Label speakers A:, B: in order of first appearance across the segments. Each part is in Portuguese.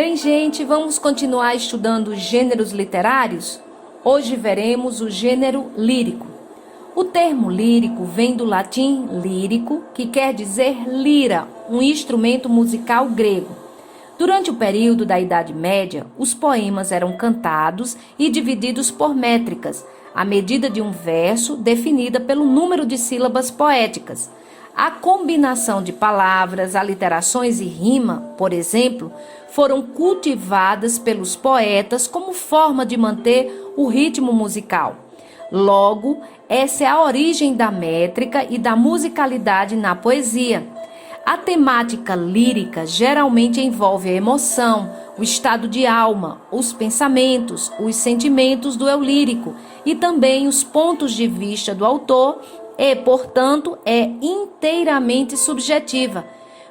A: Bem, gente, vamos continuar estudando os gêneros literários? Hoje veremos o gênero lírico. O termo lírico vem do latim lírico, que quer dizer lira, um instrumento musical grego. Durante o período da Idade Média, os poemas eram cantados e divididos por métricas, à medida de um verso definida pelo número de sílabas poéticas. A combinação de palavras, aliterações e rima, por exemplo, foram cultivadas pelos poetas como forma de manter o ritmo musical. Logo, essa é a origem da métrica e da musicalidade na poesia. A temática lírica geralmente envolve a emoção, o estado de alma, os pensamentos, os sentimentos do eu lírico e também os pontos de vista do autor e, portanto, é inteiramente subjetiva.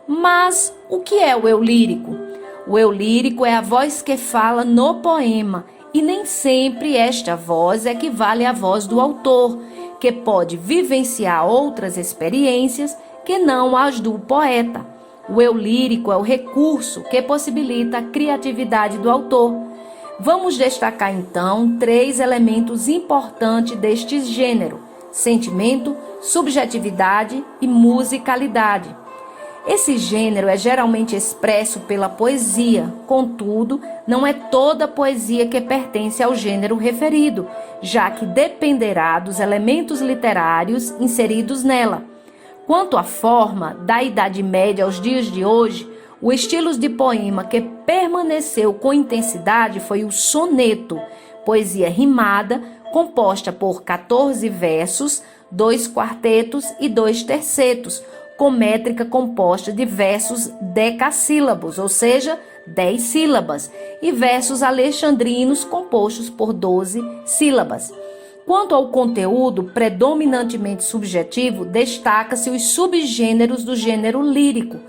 A: Mas o que é o eu lírico? O eu lírico é a voz que fala no poema e nem sempre esta voz equivale à voz do autor, que pode vivenciar outras experiências que não as do poeta. O eu lírico é o recurso que possibilita a criatividade do autor. Vamos destacar então 3 elementos importantes deste gênero: sentimento, subjetividade e musicalidade. Esse gênero é geralmente expresso pela poesia, contudo, não é toda poesia que pertence ao gênero referido, já que dependerá dos elementos literários inseridos nela. Quanto à forma, da Idade Média aos dias de hoje, o estilo de poema que permaneceu com intensidade foi o soneto, poesia rimada, composta por 14 versos, 2 quartetos e 2 tercetos, com métrica composta de versos decassílabos, ou seja, 10 sílabas, e versos alexandrinos compostos por 12 sílabas. Quanto ao conteúdo predominantemente subjetivo, destaca-se os subgêneros do gênero lírico.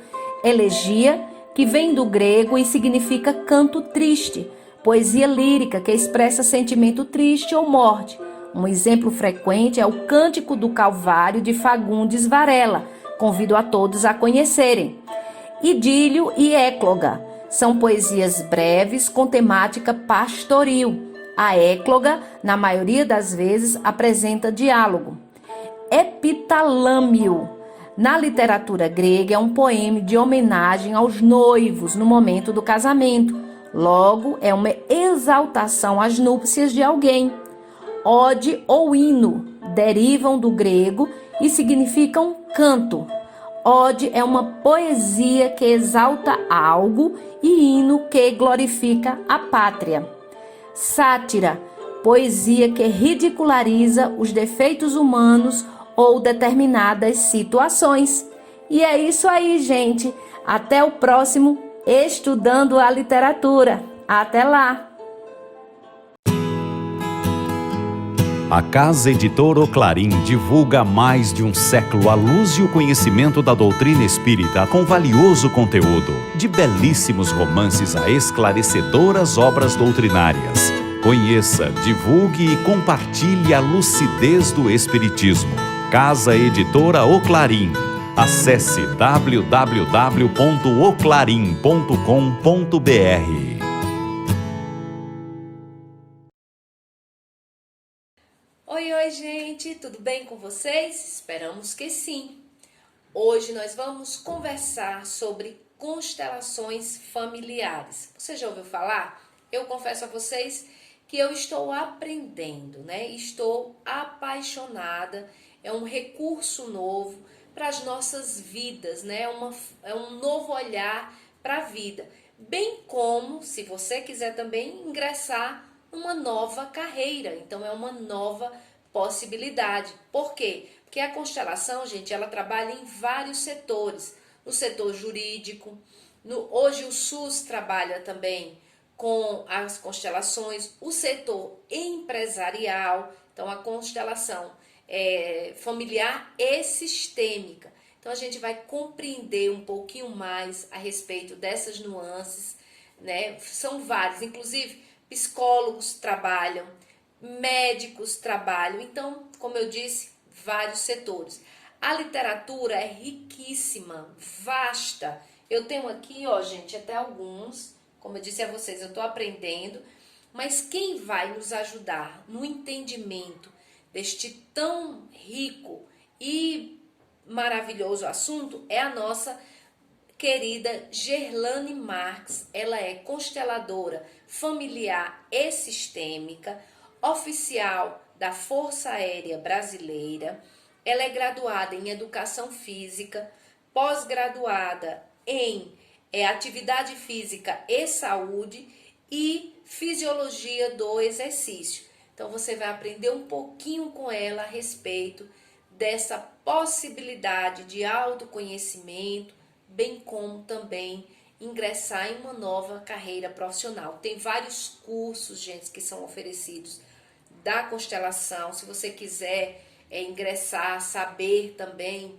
A: Elegia, que vem do grego e significa canto triste. Poesia lírica, que expressa sentimento triste ou morte. Um exemplo frequente é o Cântico do Calvário de Fagundes Varela. Convido a todos a conhecerem. Idílio e écloga são poesias breves com temática pastoril. A écloga, na maioria das vezes, apresenta diálogo. Epitalâmio, na literatura grega, é um poema de homenagem aos noivos no momento do casamento. Logo, é uma exaltação às núpcias de alguém. Ode ou hino derivam do grego e significam canto. Ode é uma poesia que exalta algo e hino que glorifica a pátria. Sátira, poesia que ridiculariza os defeitos humanos ou determinadas situações. E é isso aí, gente. Até o próximo Estudando a Literatura. Até lá!
B: A Casa Editora Oclarim divulga há mais de um século a luz e o conhecimento da doutrina espírita com valioso conteúdo, de belíssimos romances a esclarecedoras obras doutrinárias. Conheça, divulgue e compartilhe a lucidez do Espiritismo. Casa Editora Oclarim. Acesse www.oclarim.com.br.
A: Oi, gente, tudo bem com vocês? Esperamos que sim. Hoje nós vamos conversar sobre constelações familiares. Você já ouviu falar? Eu confesso a vocês que eu estou aprendendo, né? Estou apaixonada. É um recurso novo para as nossas vidas, né? É um novo olhar para a vida. Bem como, se você quiser também ingressar numa nova carreira. Então, é uma nova possibilidade. Por quê? Porque a constelação, gente, ela trabalha em vários setores. No setor jurídico, hoje o SUS trabalha também com as constelações, o setor empresarial, então a constelação familiar e sistêmica. Então a gente vai compreender um pouquinho mais a respeito dessas nuances, né? São vários, inclusive psicólogos trabalham, médicos trabalham, então, como eu disse, vários setores. A literatura é riquíssima, vasta. Eu tenho aqui, ó, gente, até alguns, Como eu disse a vocês, eu estou aprendendo, mas quem vai nos ajudar no entendimento deste tão rico e maravilhoso assunto é a nossa querida Gerlane Marques. Ela é consteladora familiar e sistêmica, oficial da Força Aérea Brasileira. Ela é graduada em Educação Física, pós-graduada em Atividade Física e Saúde e Fisiologia do Exercício. Então você vai aprender um pouquinho com ela a respeito dessa possibilidade de autoconhecimento, bem como também ingressar em uma nova carreira profissional. Tem vários cursos, gente, que são oferecidos da constelação. Se você quiser ingressar, saber também,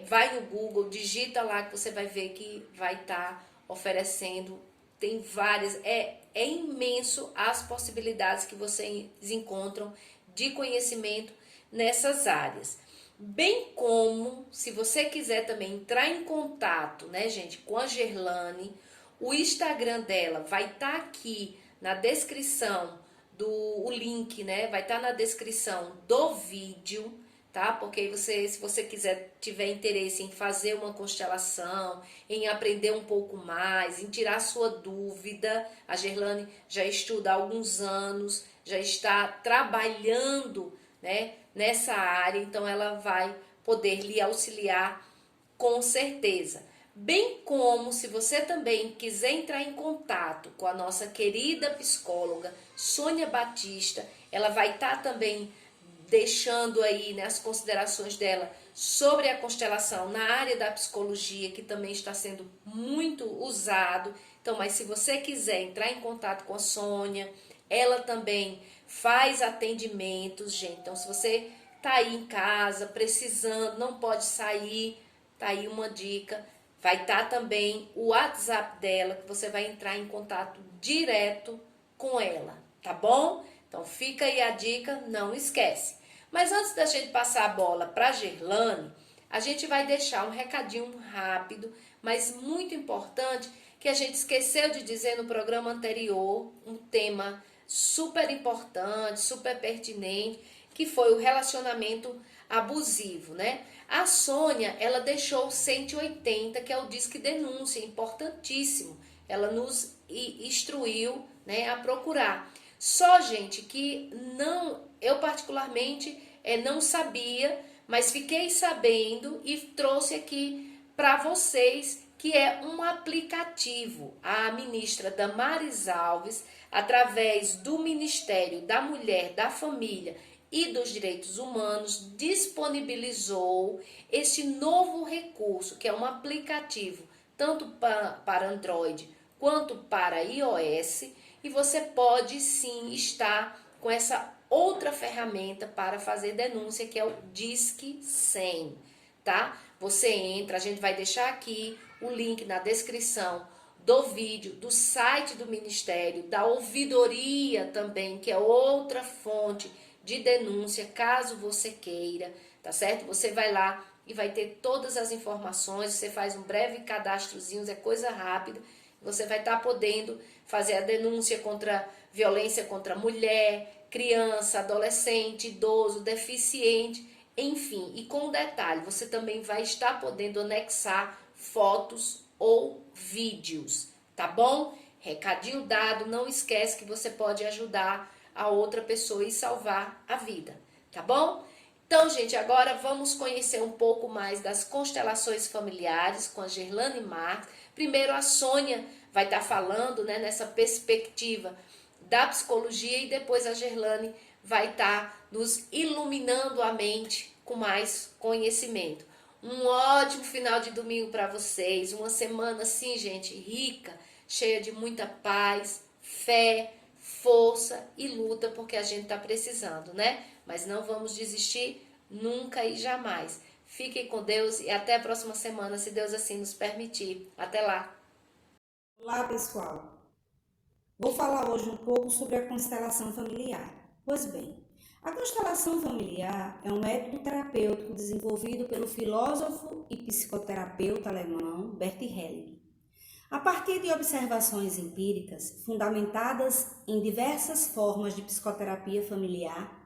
A: vai no Google, digita lá que você vai ver que vai estar oferecendo. Tem várias, é imenso as possibilidades que vocês encontram de conhecimento nessas áreas. Bem como, se você quiser também entrar em contato, né, gente, com a Gerlane, o Instagram dela vai estar aqui na descrição o link, né, vai estar na descrição do vídeo, tá? Porque se você tiver interesse em fazer uma constelação, em aprender um pouco mais, em tirar sua dúvida, a Gerlane já estuda há alguns anos, já está trabalhando, né, nessa área, então ela vai poder lhe auxiliar com certeza. Bem como, se você também quiser entrar em contato com a nossa querida psicóloga Sônia Batista, ela vai estar também deixando aí, né, as considerações dela sobre a constelação na área da psicologia, que também está sendo muito usado. Então, mas se você quiser entrar em contato com a Sônia, ela também faz atendimentos, gente. Então, se você tá aí em casa, precisando, não pode sair, tá aí uma dica. Vai estar também o WhatsApp dela, que você vai entrar em contato direto com ela, tá bom? Então, fica aí a dica, não esquece. Mas antes da gente passar a bola para a Gerlane, a gente vai deixar um recadinho rápido, mas muito importante, que a gente esqueceu de dizer no programa anterior, um tema super importante, super pertinente, que foi o relacionamento abusivo, né? A Sônia, ela deixou o 180, que é o Disque Denúncia, importantíssimo. Ela nos instruiu, né, a procurar. Só, gente, que eu particularmente não sabia, mas fiquei sabendo e trouxe aqui para vocês, que é um aplicativo. A ministra Damares Alves, através do Ministério da Mulher, da Família e dos Direitos Humanos, disponibilizou este novo recurso, que é um aplicativo tanto para Android quanto para iOS, e você pode sim estar com essa outra ferramenta para fazer denúncia, que é o Disque 100, tá? Você entra, a gente vai deixar aqui o link na descrição do vídeo, do site do Ministério, da ouvidoria também, que é outra fonte de denúncia, caso você queira, tá certo? Você vai lá e vai ter todas as informações, você faz um breve cadastrozinho, é coisa rápida, você vai estar podendo fazer a denúncia contra violência contra mulher, criança, adolescente, idoso, deficiente, enfim. E com detalhe, você também vai estar podendo anexar fotos ou vídeos, tá bom? Recadinho dado, não esquece que você pode ajudar a outra pessoa e salvar a vida, tá bom? Então, gente, agora vamos conhecer um pouco mais das constelações familiares com a Gerlane Marques. Primeiro a Sônia vai estar falando, né, nessa perspectiva da psicologia, e depois a Gerlane vai estar nos iluminando a mente com mais conhecimento. Um ótimo final de domingo para vocês, uma semana assim, gente, rica, cheia de muita paz, fé, força e luta, porque a gente está precisando, né? Mas não vamos desistir nunca e jamais. Fiquem com Deus e até a próxima semana, se Deus assim nos permitir. Até lá!
C: Olá, pessoal! Vou falar hoje um pouco sobre a constelação familiar. Pois bem, a constelação familiar é um método terapêutico desenvolvido pelo filósofo e psicoterapeuta alemão Bert Helling. A partir de observações empíricas, fundamentadas em diversas formas de psicoterapia familiar,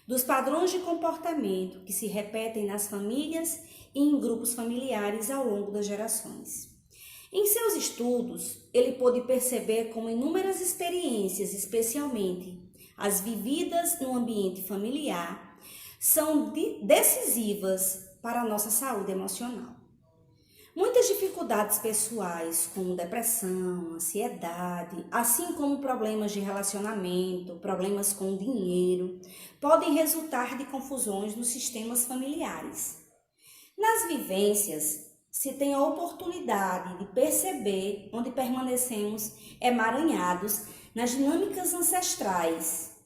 C: dos padrões de comportamento que se repetem nas famílias e em grupos familiares ao longo das gerações. Em seus estudos, ele pôde perceber como inúmeras experiências, especialmente as vividas no ambiente familiar, são decisivas para a nossa saúde emocional. Muitas dificuldades pessoais, como depressão, ansiedade, assim como problemas de relacionamento, problemas com dinheiro, podem resultar de confusões nos sistemas familiares. Nas vivências, se tem a oportunidade de perceber onde permanecemos emaranhados nas dinâmicas ancestrais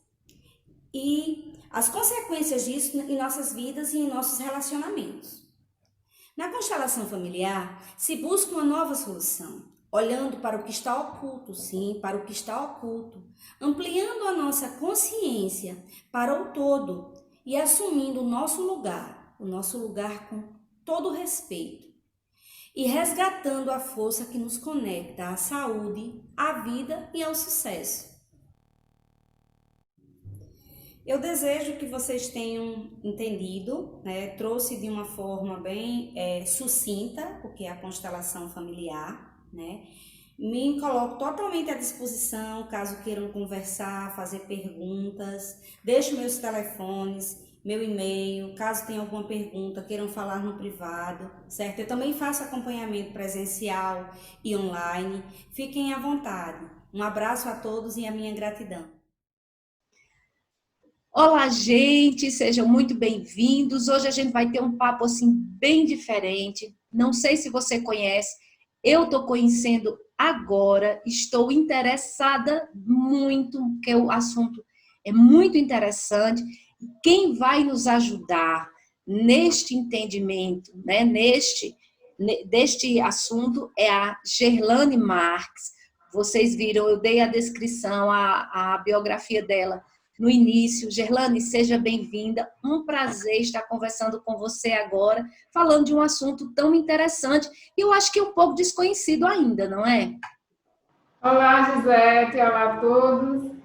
C: e as consequências disso em nossas vidas e em nossos relacionamentos. Na constelação familiar, se busca uma nova solução, olhando para o que está oculto, sim, para o que está oculto, ampliando a nossa consciência para o todo e assumindo o nosso lugar com todo respeito, e resgatando a força que nos conecta à saúde, à vida e ao sucesso. Eu desejo que vocês tenham entendido, né? Trouxe de uma forma bem sucinta o que é a constelação familiar, né? Me coloco totalmente à disposição, caso queiram conversar, fazer perguntas. Deixo meus telefones, meu e-mail, caso tenham alguma pergunta, queiram falar no privado, certo? Eu também faço acompanhamento presencial e online. Fiquem à vontade. Um abraço a todos e a minha gratidão.
A: Olá, gente, sejam muito bem-vindos. Hoje a gente vai ter um papo assim bem diferente. Não sei se você conhece, eu estou conhecendo agora, estou interessada muito, porque o assunto é muito interessante. Quem vai nos ajudar neste entendimento, né, deste assunto é a Gerlane Marques. Vocês viram, eu dei a descrição, a biografia dela no início. Gerlane, seja bem-vinda. Um prazer estar conversando com você agora, falando de um assunto tão interessante e eu acho que é um pouco desconhecido ainda, não é?
D: Olá, Gisete, olá a todos.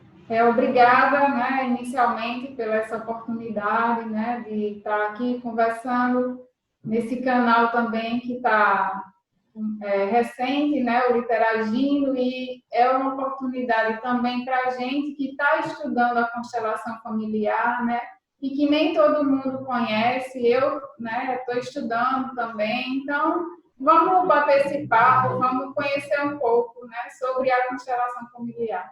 D: Obrigada, né, inicialmente, pela essa oportunidade, né, de estar aqui conversando nesse canal também que está recente, né, o Literagindo, e é uma oportunidade também para a gente que está estudando a constelação familiar, né, e que nem todo mundo conhece. Eu, né, estou estudando também, então vamos bater esse papo, vamos conhecer um pouco, né, sobre a constelação familiar.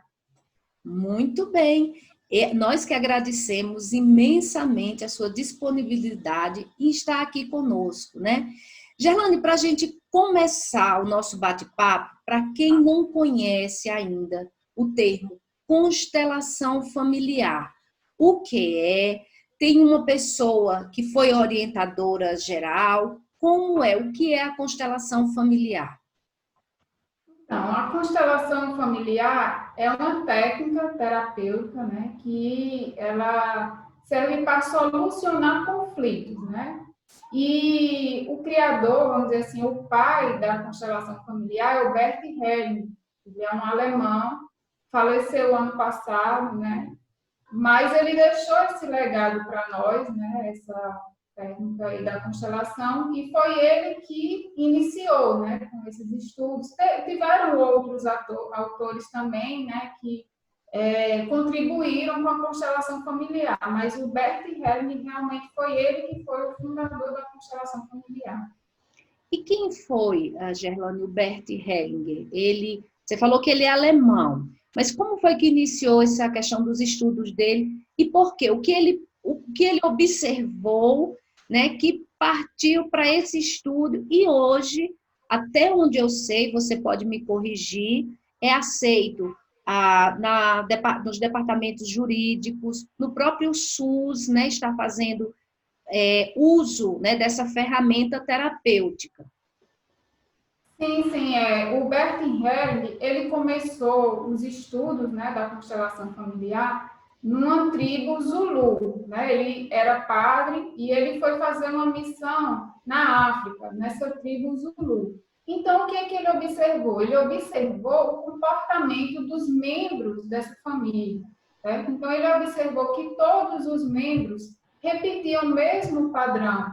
A: Muito bem. Nós que agradecemos imensamente a sua disponibilidade em estar aqui conosco, né? Gerlane, para a gente começar o nosso bate-papo, para quem não conhece ainda o termo constelação familiar, o que é? Tem uma pessoa que foi orientadora geral, como é? O que é a constelação familiar?
D: Então, a constelação familiar é uma técnica terapêutica, né, que ela serve para solucionar conflitos, né? E o criador, vamos dizer assim, o pai da constelação familiar é o Bert Helling. Ele é um alemão, faleceu ano passado, né? Mas ele deixou esse legado para nós, né? Essa técnica aí da constelação, e foi ele que iniciou, né, com esses estudos. Tiveram outros autores também, né, que contribuíram com a constelação familiar, mas o Bert Helling realmente foi ele que foi o fundador da constelação familiar.
A: E quem foi, Gerlane, o Bert Hellinger? Você falou que ele é alemão, mas como foi que iniciou essa questão dos estudos dele e por quê? O que ele observou, né, que partiu para esse estudo e hoje, até onde eu sei, você pode me corrigir, é aceito nos departamentos jurídicos, no próprio SUS, né, está fazendo uso, né, dessa ferramenta terapêutica.
D: Sim. O Bert Helling, ele começou os estudos, né, da constelação familiar numa tribo Zulu, né? Ele era padre e ele foi fazer uma missão na África, nessa tribo Zulu. Então, o que é que ele observou? Ele observou o comportamento dos membros dessa família, certo? Então, ele observou que todos os membros repetiam o mesmo padrão,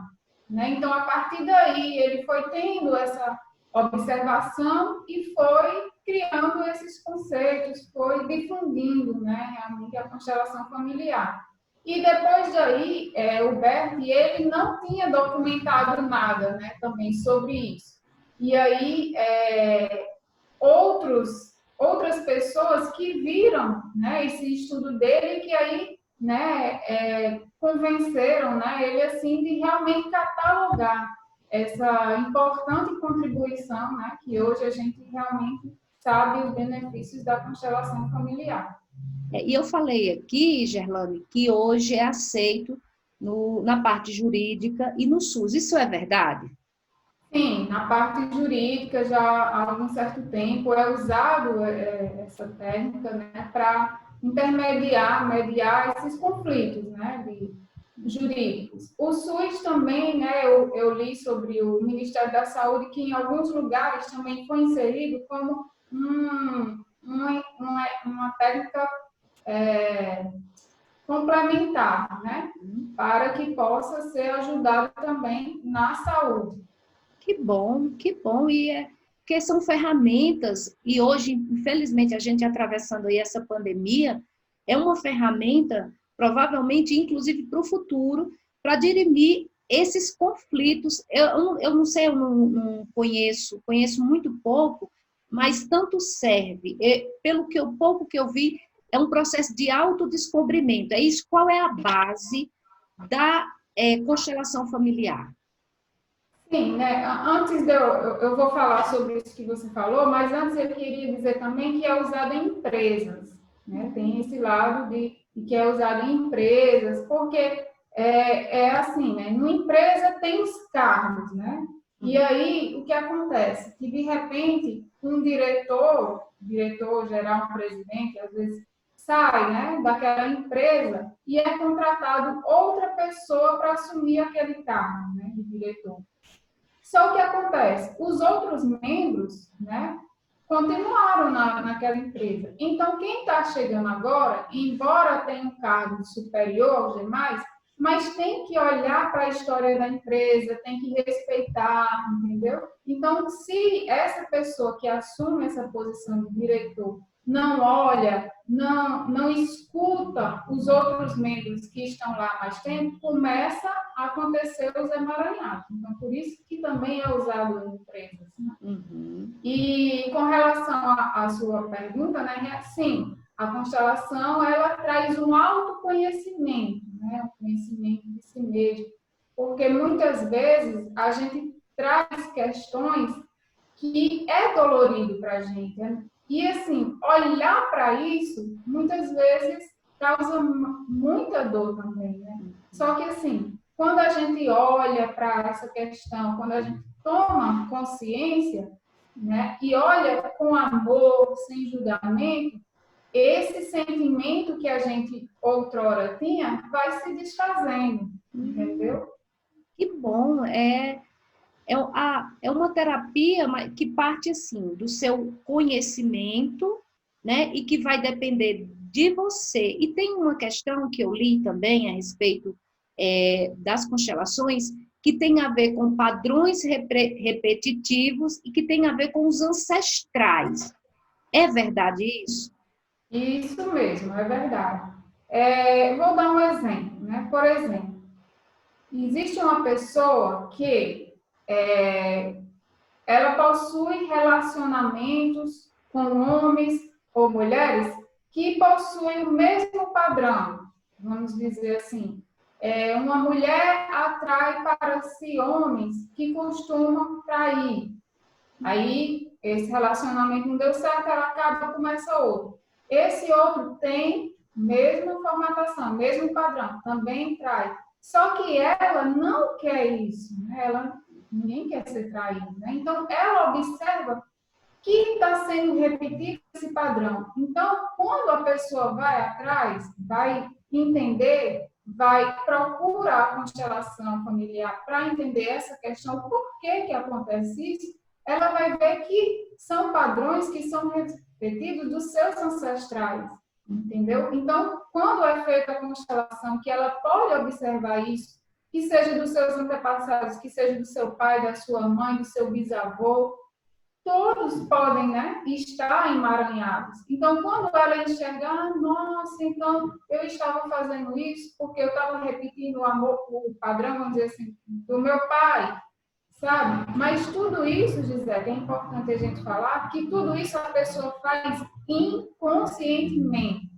D: né? Então, a partir daí, ele foi tendo essa observação e foi criando esses conceitos, foi difundindo, né, realmente a constelação familiar. E depois daí, o Bert, ele não tinha documentado nada, né, também sobre isso. E aí, outras pessoas que viram, né, esse estudo dele, que aí, né, convenceram, né, ele assim de realmente catalogar essa importante contribuição, né, que hoje a gente realmente sabe os benefícios da constelação familiar.
A: E eu falei aqui, Gerlane, que hoje é aceito na parte jurídica e no SUS. Isso é verdade?
D: Sim, na parte jurídica já há algum certo tempo é usado essa técnica, né, para mediar esses conflitos, né, jurídicos. O SUS também, né, eu li sobre o Ministério da Saúde que em alguns lugares também foi inserido como uma técnica complementar, né, para que possa ser ajudado também na saúde.
A: Que bom, porque são ferramentas, e hoje, infelizmente, a gente atravessando aí essa pandemia, é uma ferramenta, provavelmente, inclusive para o futuro, para dirimir esses conflitos. Eu não sei, eu não conheço muito pouco, mas tanto serve. Pelo que pouco que eu vi, é um processo de autodescobrimento. É isso, qual é a base da constelação familiar?
D: Sim, né? Antes eu vou falar sobre isso que você falou, mas antes eu queria dizer também que é usado em empresas, né? Tem esse lado de que é usado em empresas, porque é assim, né? Numa empresa tem os cargos, né? E aí o que acontece? Que de repente um diretor geral, um presidente, às vezes sai, né, daquela empresa e é contratado outra pessoa para assumir aquele cargo, né, de diretor. Só que acontece, os outros membros, né, continuaram naquela empresa. Então, quem está chegando agora, embora tenha um cargo superior aos demais, mas tem que olhar para a história da empresa, tem que respeitar, entendeu? Então, se essa pessoa que assume essa posição de diretor não olha, não escuta os outros membros que estão lá há mais tempo, começa a acontecer os emaranhados. Então, por isso que também é usado em empresas. Né?
A: Uhum.
D: E com relação à sua pergunta, né, sim, a constelação ela traz um autoconhecimento, né, um conhecimento de si mesmo, porque muitas vezes a gente traz questões que é dolorido para a gente. Né? E, assim, olhar para isso, muitas vezes, causa muita dor também, né? Só que, assim, quando a gente olha para essa questão, quando a gente toma consciência, né, e olha com amor, sem julgamento, esse sentimento que a gente outrora tinha vai se desfazendo, entendeu?
A: Que bom, é uma terapia que parte assim do seu conhecimento, né, e que vai depender de você. E tem uma questão que eu li também a respeito das constelações, que tem a ver com padrões repetitivos e que tem a ver com os ancestrais. É verdade isso?
D: Isso mesmo, é verdade. Vou dar um exemplo, né? Por exemplo, existe uma pessoa que ela possui relacionamentos com homens ou mulheres que possuem o mesmo padrão, vamos dizer assim. Uma mulher atrai para si homens que costumam trair. Aí, esse relacionamento não deu certo, ela acaba e começa outro. Esse outro tem mesma formatação, mesmo padrão, também trai. Só que ela não quer isso, né? Ninguém quer ser traído, né? Então, ela observa que está sendo repetido esse padrão. Então, quando a pessoa vai atrás, vai entender, vai procurar a constelação familiar para entender essa questão, por que acontece isso, ela vai ver que são padrões que são repetidos dos seus ancestrais, entendeu? Então, quando é feita a constelação, que ela pode observar isso, que seja dos seus antepassados, que seja do seu pai, da sua mãe, do seu bisavô, todos podem, né, estar emaranhados. Então, quando ela enxergar, nossa, então eu estava fazendo isso porque eu estava repetindo o padrão, vamos dizer assim, do meu pai, sabe? Mas tudo isso, Gisele, é importante a gente falar que tudo isso a pessoa faz inconscientemente,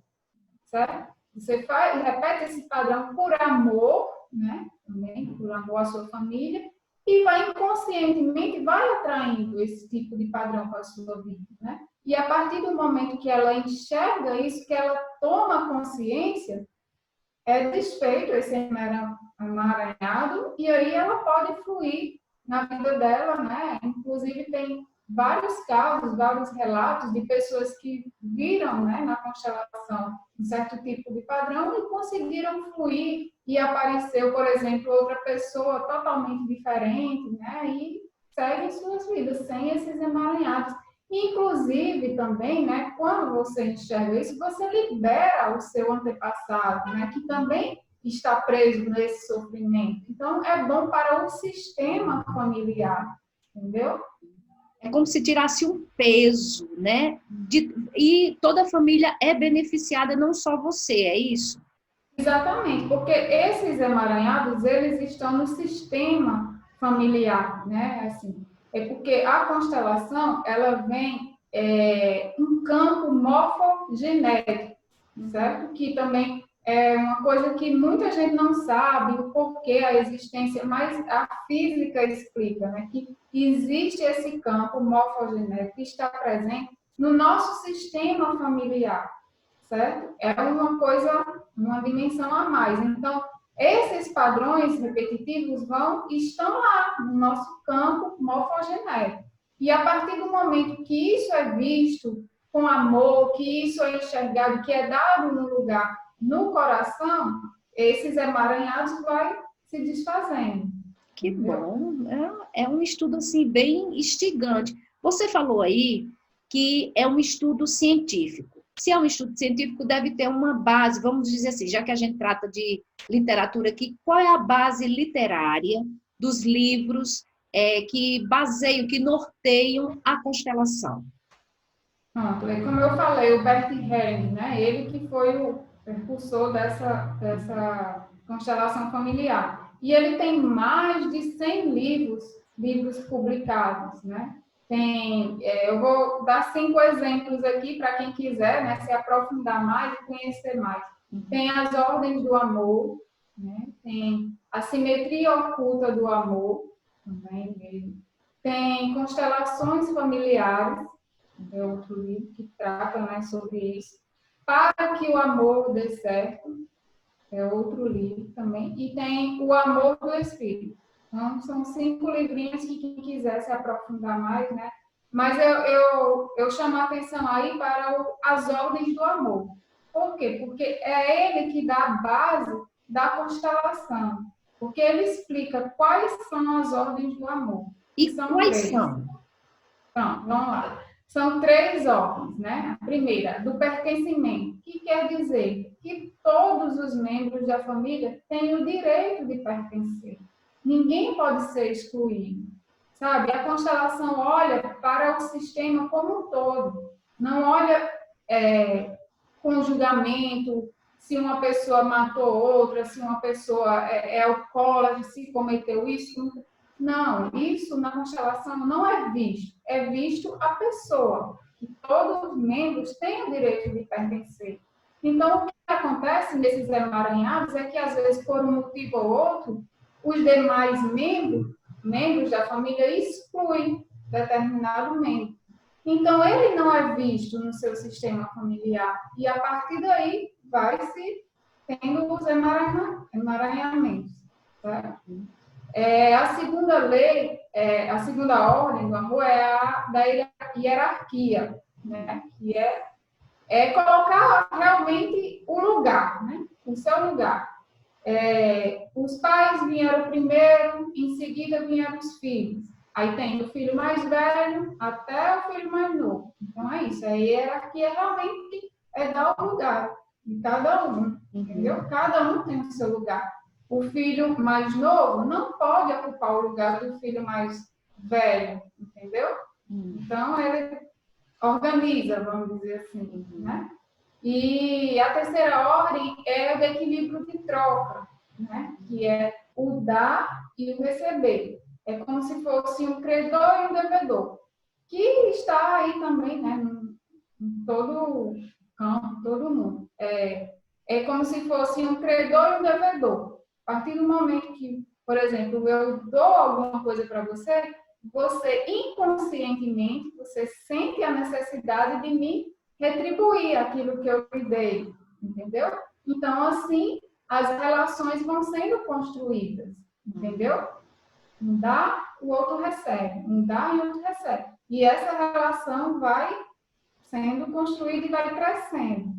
D: certo? Você faz, repete esse padrão por amor, né? Também por amor à sua família, e vai inconscientemente, vai atraindo esse tipo de padrão para a sua vida, né? E a partir do momento que ela enxerga isso, que ela toma consciência, é desfeito esse emaranhado, e aí ela pode fluir na vida dela, né? Inclusive tem vários casos, vários relatos de pessoas que viram, né, na constelação um certo tipo de padrão e conseguiram fluir e apareceu, por exemplo, outra pessoa totalmente diferente, né, e seguem suas vidas sem esses emaranhados. Inclusive também, né, quando você enxerga isso, você libera o seu antepassado, né, que também está preso nesse sofrimento. Então, é bom para o sistema familiar, entendeu?
E: É como se tirasse um peso, né? E toda a família é beneficiada, não só você, é isso?
D: Exatamente, porque esses emaranhados, eles estão no sistema familiar, né? Assim, é porque a constelação, ela vem um campo morfogenético, certo? Que também é uma coisa que muita gente não sabe o porquê a existência, mas a física explica, né? Que existe esse campo morfogenético que está presente no nosso sistema familiar, certo? É uma coisa, uma dimensão a mais. Então, esses padrões repetitivos estão lá no nosso campo morfogenético. E a partir do momento que isso é visto com amor, que isso é enxergado, que é dado no lugar, no coração, esses emaranhados vai se desfazendo.
E: Que bom, é um estudo assim bem instigante. Você falou aí que é um estudo científico. Se é um estudo científico, deve ter uma base, vamos dizer assim, já que a gente trata de literatura aqui, qual é a base literária dos livros que baseiam, que norteiam a constelação?
D: Pronto, como eu falei, o Bert Helling, né? Ele que foi o precursor dessa constelação familiar. E ele tem mais de 100 livros publicados, né? Eu vou dar 5 exemplos aqui para quem quiser, né, se aprofundar mais e conhecer mais. Tem as ordens do amor, né? Tem a simetria oculta do amor, também dele. Tem constelações familiares, é outro livro que trata, né, sobre isso. Para que o amor dê certo, é outro livro também. E tem o amor do Espírito. Então, são 5 livrinhos que quem quiser se aprofundar mais, né? Mas eu chamo a atenção aí para as ordens do amor. Por quê? Porque é ele que dá a base da constelação. Porque ele explica quais são as ordens do amor.
E: E
D: são
E: quais
D: 3.
E: são?
D: Pronto, vamos lá. São 3 ordens, né? A primeira, do pertencimento, que quer dizer que todos os membros da família têm o direito de pertencer. Ninguém pode ser excluído, sabe? A constelação olha para o sistema como um todo. Não olha com julgamento, se uma pessoa matou outra, se uma pessoa é alcoólatra, se cometeu isso. Não, isso na constelação não é visto a pessoa, que todos os membros têm o direito de pertencer. Então, o que acontece nesses emaranhados é que, às vezes, por um motivo ou outro, os demais membros da família excluem determinado membro. Então, ele não é visto no seu sistema familiar. E, a partir daí, vai-se tendo os emaranhamentos. Certo? A segunda lei, a segunda ordem do amor é a da hierarquia, né? Que é colocar realmente o lugar, né? O seu lugar. Os pais vieram primeiro, em seguida vieram os filhos. Aí tem o filho mais velho até o filho mais novo. Então é isso. A hierarquia realmente é dar o lugar de cada um, entendeu? Cada um tem o seu lugar. O filho mais novo não pode ocupar o lugar do filho mais velho, entendeu? Então ele organiza, vamos dizer assim, né? E a terceira ordem é o do equilíbrio de troca, né? Que é o dar e o receber. É como se fosse um credor e um devedor, que está aí também, né? Em todo campo, todo mundo. É como se fosse um credor e um devedor. A partir do momento que, por exemplo, eu dou alguma coisa para você, você inconscientemente, você sente a necessidade de me retribuir aquilo que eu lhe dei, entendeu? Então, assim, as relações vão sendo construídas, entendeu? Um dá, o outro recebe. Um dá e o outro recebe. E essa relação vai sendo construída e vai crescendo,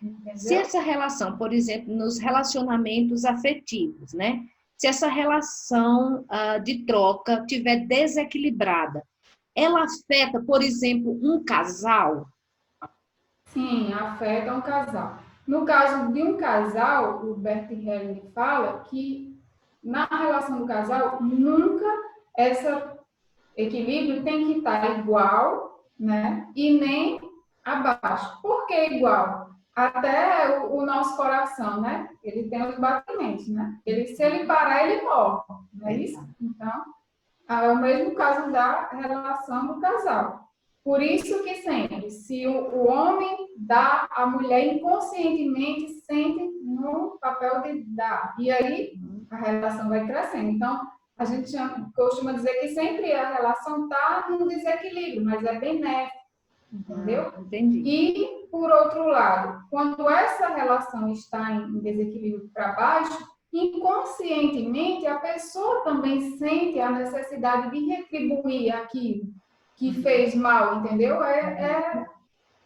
D: entendeu?
E: Se essa relação, por exemplo, nos relacionamentos afetivos, né? Se essa relação de troca estiver desequilibrada, ela afeta, por exemplo, um casal?
D: Sim, afeta um casal. No caso de um casal, o Bert Helling fala que na relação do casal, nunca esse equilíbrio tem que estar igual, né? E nem abaixo. Por que igual? Até o nosso coração, né? Ele tem os batimentos, né? Se ele parar, ele morre, não é isso? Então, é o mesmo caso da relação do casal. Por isso que sempre, se o homem dá, a mulher inconscientemente sente no papel de dar. E aí a relação vai crescendo. Então, a gente costuma dizer que sempre a relação está num desequilíbrio, mas é benéfico, entendeu?
E: Entendi.
D: E, por outro lado, quando essa relação está em desequilíbrio para baixo, inconscientemente a pessoa também sente a necessidade de retribuir aquilo que fez mal, entendeu? É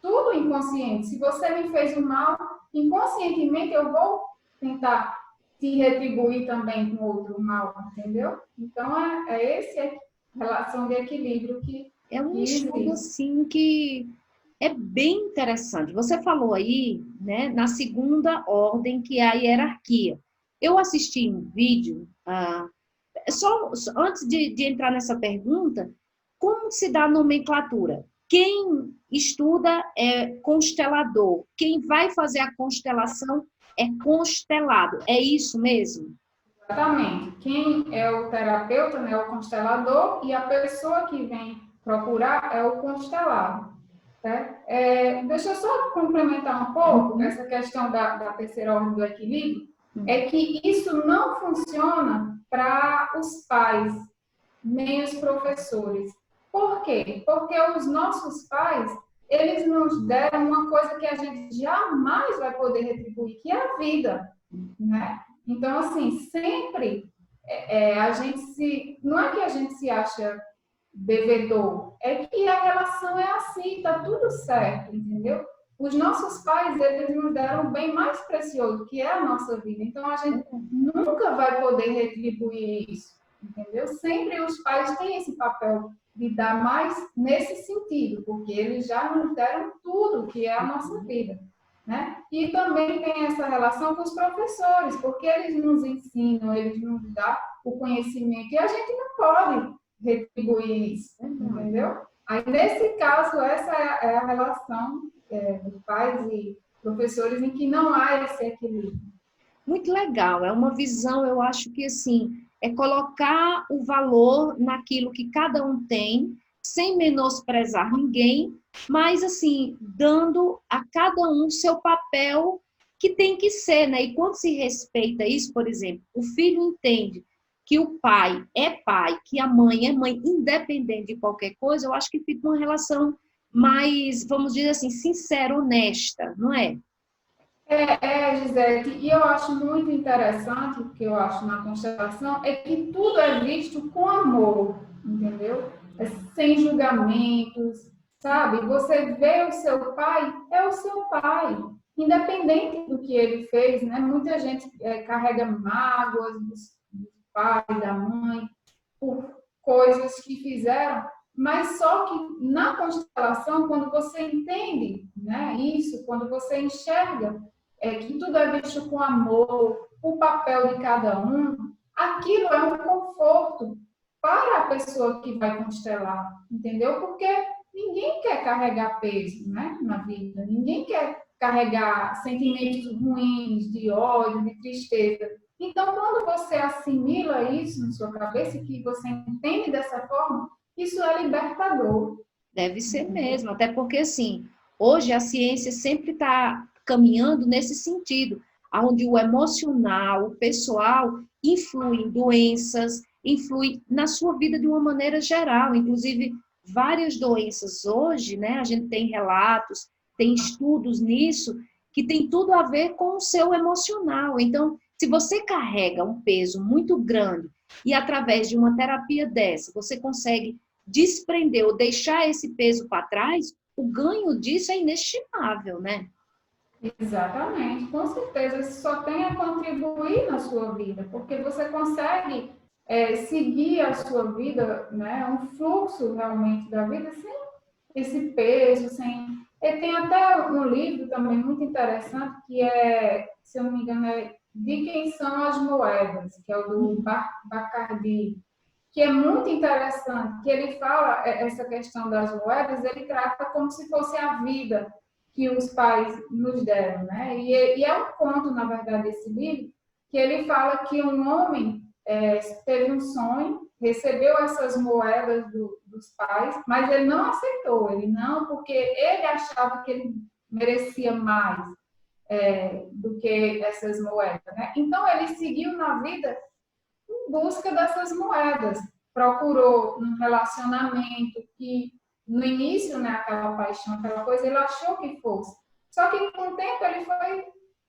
D: tudo inconsciente. Se você me fez o mal, inconscientemente eu vou tentar te retribuir também com outro mal, entendeu? Então, essa relação de equilíbrio que
E: É um
D: existe.
E: estudo, assim, que é bem interessante. Você falou aí, né, na segunda ordem, que é a hierarquia. Eu assisti um vídeo, só antes de entrar nessa pergunta, como se dá a nomenclatura? Quem estuda é constelador, quem vai fazer a constelação é constelado. É isso mesmo?
D: Exatamente. Quem é o terapeuta, né, é o constelador, e a pessoa que vem procurar é o constelado. Né? Deixa eu só complementar um pouco essa questão da terceira ordem do equilíbrio, é que isso não funciona para os pais, nem os professores. Por quê? Porque os nossos pais, eles nos deram uma coisa que a gente jamais vai poder retribuir, que é a vida, né? Então, assim, sempre a gente não é que a gente se acha devedor, é que a relação é assim, tá tudo certo, entendeu? Os nossos pais, eles nos deram o bem mais precioso, que é a nossa vida. Então, a gente nunca vai poder retribuir isso, entendeu? Sempre os pais têm esse papel de dar mais nesse sentido, porque eles já nos deram tudo, que é a nossa vida, né? E também tem essa relação com os professores, porque eles nos ensinam, eles nos dão o conhecimento, e a gente não pode retribuir isso, entendeu? Aí, nesse caso, essa é a relação de pais e professores em que não há esse equilíbrio.
E: Muito legal, é uma visão, eu acho que assim, é colocar o valor naquilo que cada um tem, sem menosprezar ninguém, mas assim, dando a cada um seu papel que tem que ser, né? E quando se respeita isso, por exemplo, o filho entende que o pai, que a mãe é mãe, independente de qualquer coisa, eu acho que fica uma relação mais, vamos dizer assim, sincera, honesta, não é?
D: Gisele, e eu acho muito interessante, o que eu acho na constelação, é que tudo é visto com amor, entendeu? Sem julgamentos, sabe? Você vê o seu pai, é o seu pai, independente do que ele fez, né? Muita gente carrega mágoas dos pais, da mãe, por coisas que fizeram, mas só que na constelação, quando você entende, né, isso, quando você enxerga que tudo é visto com amor, o papel de cada um, aquilo é um conforto para a pessoa que vai constelar, entendeu? Porque ninguém quer carregar peso, né, na vida, ninguém quer carregar sentimentos ruins, de ódio, de tristeza. Então, quando você assimila isso na sua cabeça, que você entende dessa forma, isso é libertador.
E: Deve ser mesmo, até porque, assim, hoje a ciência sempre está caminhando nesse sentido, onde o emocional, o pessoal, influi em doenças, influi na sua vida de uma maneira geral, inclusive várias doenças hoje, né, a gente tem relatos, tem estudos nisso, que tem tudo a ver com o seu emocional. Então, se você carrega um peso muito grande e através de uma terapia dessa, você consegue desprender ou deixar esse peso para trás, o ganho disso é inestimável, né?
D: Exatamente, com certeza. Isso só tem a contribuir na sua vida, porque você consegue seguir a sua vida, né, um fluxo realmente da vida sem esse peso, sem... E tem até um livro também muito interessante que se eu não me engano, De Quem São as Moedas, que é o do Bacardi, que é muito interessante, que ele fala essa questão das moedas, ele trata como se fosse a vida que os pais nos deram, né? E é um conto, na verdade, esse livro, que ele fala que um homem teve um sonho, recebeu essas moedas dos pais, mas ele não aceitou, ele não, porque ele achava que ele merecia mais do que essas moedas, né? Então, ele seguiu na vida em busca dessas moedas. Procurou um relacionamento que, no início, né, aquela paixão, aquela coisa, ele achou que fosse. Só que, com o tempo, ele foi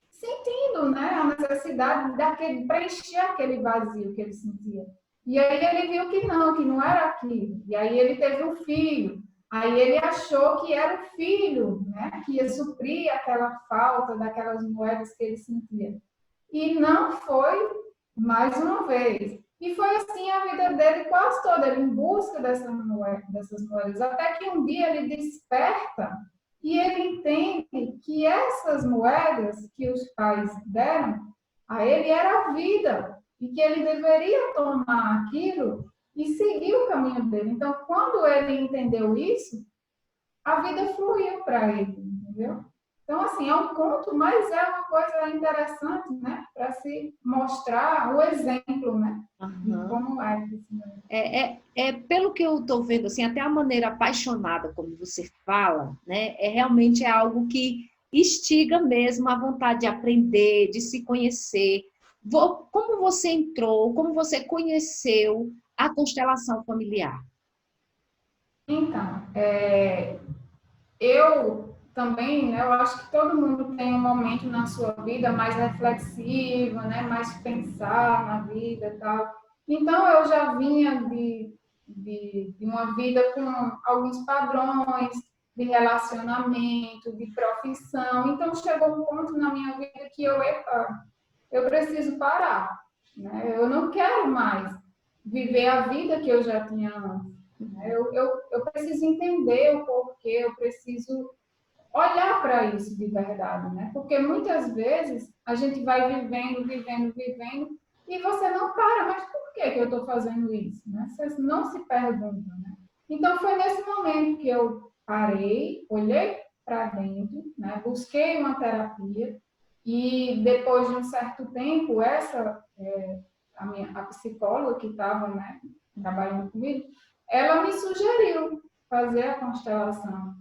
D: sentindo, né, a necessidade de preencher aquele vazio que ele sentia. E aí ele viu que não era aquilo. E aí ele teve um filho. Aí ele achou que era o filho, né, que ia suprir aquela falta daquelas moedas que ele sentia. E não foi mais uma vez. E foi assim a vida dele quase toda, ele em busca dessas moedas, até que um dia ele desperta e ele entende que essas moedas que os pais deram a ele era a vida e que ele deveria tomar aquilo e seguir o caminho dele. Então, quando ele entendeu isso, a vida fluiu para ele, entendeu? Então, assim, é um conto, mas é uma coisa interessante, né? Para se mostrar o exemplo, né? De como
E: Pelo que eu estou vendo, assim, até a maneira apaixonada como você fala, né? Realmente é algo que instiga mesmo a vontade de aprender, de se conhecer. Como você entrou, como você conheceu a constelação familiar?
D: Então, eu também, né, eu acho que todo mundo tem um momento na sua vida mais reflexivo, né, mais pensar na vida e tal. Então, eu já vinha de uma vida com alguns padrões de relacionamento, de profissão. Então, chegou um ponto na minha vida que eu preciso parar, né? Eu não quero mais viver a vida que eu já tinha antes. Eu preciso entender o porquê, eu preciso olhar para isso de verdade, né? Porque muitas vezes a gente vai vivendo, e você não para, mas por que eu estou fazendo isso? Né? Você não se pergunta, né? Então foi nesse momento que eu parei, olhei para dentro, né? Busquei uma terapia e depois de um certo tempo, a psicóloga que estava, né, trabalhando comigo, ela me sugeriu fazer a constelação.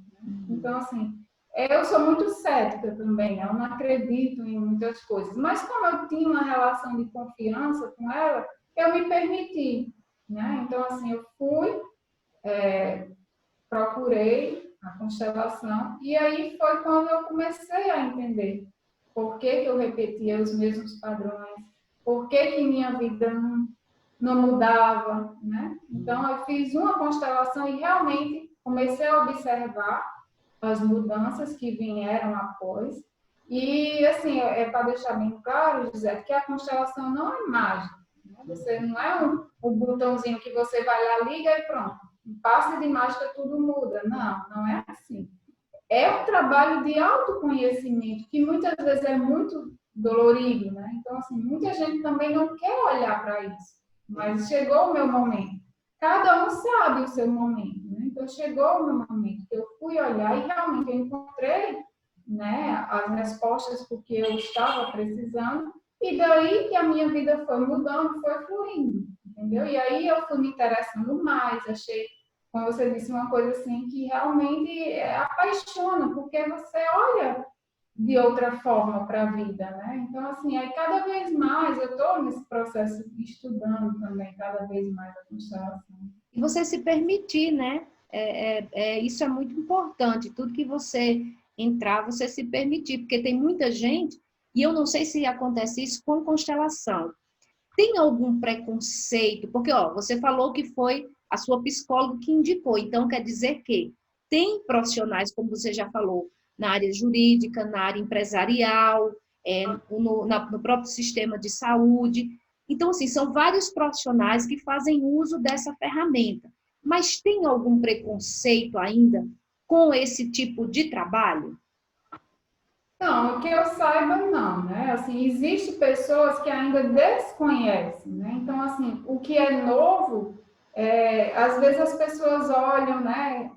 D: Então, assim, eu sou muito cética também, eu não acredito em muitas coisas, mas como eu tinha uma relação de confiança com ela, eu me permiti, né? Então, assim, eu fui, procurei a constelação, e aí foi quando eu comecei a entender por que eu repetia os mesmos padrões, por que minha vida não mudava, né? Então, eu fiz uma constelação e realmente comecei a observar as mudanças que vieram após. E, assim, para deixar bem claro, José, que a constelação não é mágica, né? Você não é um botãozinho que você vai lá, liga e pronto. Um passe de mágica, tudo muda. Não, não é assim. É um trabalho de autoconhecimento, que muitas vezes é muito dolorido, né? Então, assim, muita gente também não quer olhar para isso. Mas chegou o meu momento. Cada um sabe o seu momento, né? Então, chegou o meu momento que eu fui olhar e realmente eu encontrei, né, as respostas porque eu estava precisando. E daí que a minha vida foi mudando, foi fluindo, entendeu? E aí eu fui me interessando mais, achei, como você disse, uma coisa assim que realmente apaixona, porque você olha de outra forma para a vida, né? Então, assim, aí cada vez mais eu estou nesse processo de estudando também, cada vez mais a constelação.
E: E você se permitir, né? Isso é muito importante. Tudo que você entrar, você se permitir, porque tem muita gente, e eu não sei se acontece isso com constelação. Tem algum preconceito? Porque, ó, você falou que foi a sua psicóloga que indicou, então quer dizer que tem profissionais, como você já falou, na área jurídica, na área empresarial, no próprio sistema de saúde. Então, assim, são vários profissionais que fazem uso dessa ferramenta. Mas tem algum preconceito ainda com esse tipo de trabalho?
D: Não, que eu saiba, não, né? Assim, existem pessoas que ainda desconhecem, né? Então, assim, o que é novo, às vezes as pessoas olham, né,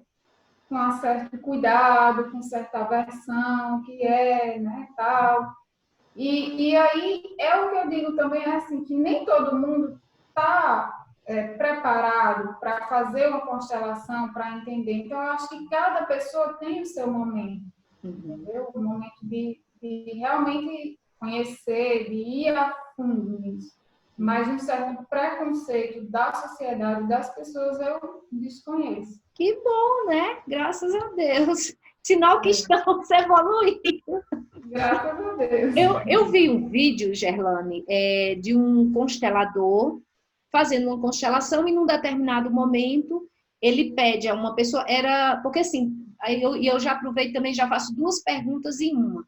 D: com um certo cuidado, com certa aversão, né, tal. E aí é o que eu digo também, é assim, que nem todo mundo está preparado para fazer uma constelação, para entender. Então, eu acho que cada pessoa tem o seu momento, entendeu? O momento de realmente conhecer, de ir a fundo nisso. Mas um certo preconceito da sociedade, das pessoas, eu desconheço.
E: Que bom, né? Graças a Deus. Sinal que estamos evoluindo.
D: Graças a Deus.
E: Eu vi um vídeo, Gerlane, de um constelador fazendo uma constelação e num determinado momento ele pede a uma pessoa, porque assim, eu já aproveito também, já faço duas perguntas em uma.